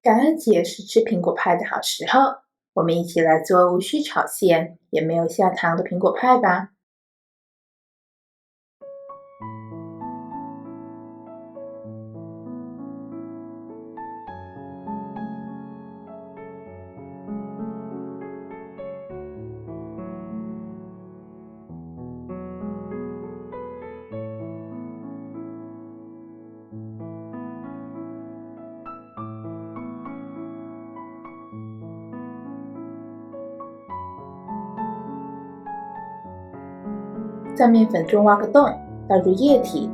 感恩节是吃苹果派的好时候，我们一起来做无需炒馅也没有下糖的苹果派吧。在面粉中挖个洞，倒入液体，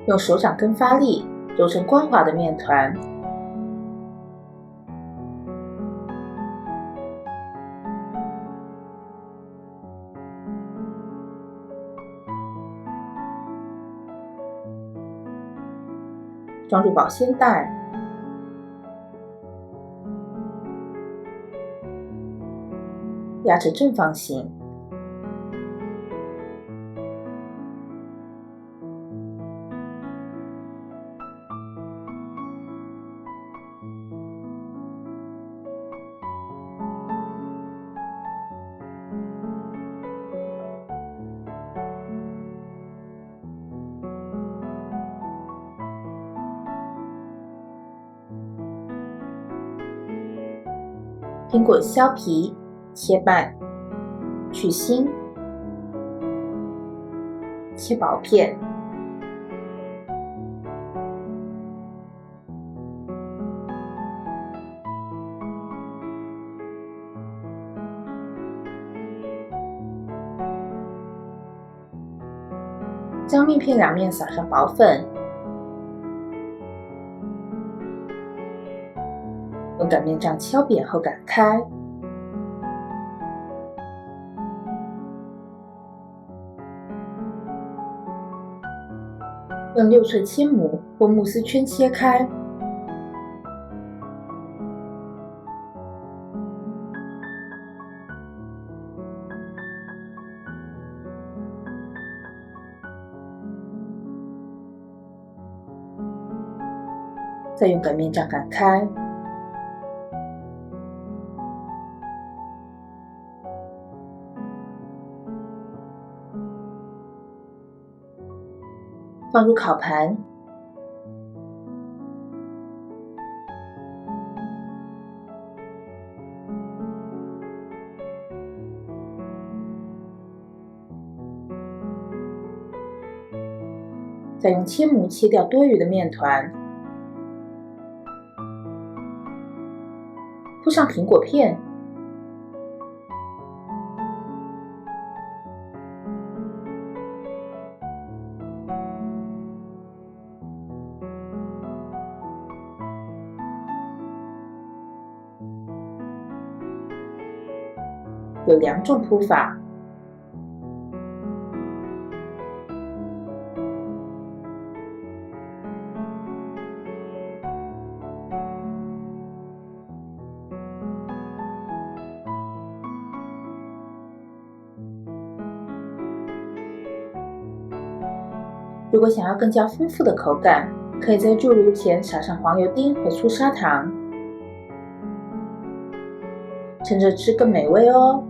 用手掌根发力，揉成光滑的面团。装入保鲜袋，压成正方形。苹果削皮，切半，去芯，切薄片。将面片两面撒上薄粉，用擀面杖敲扁后擀开，用6寸切姆或慕斯圈切开，再用擀面杖擀开。放入烤盘，再用切姆切掉多余的面团，铺上苹果片，有2种铺法。如果想要更加丰富的口感，可以在入炉前撒上黄油丁和粗砂糖，趁热吃更美味哦。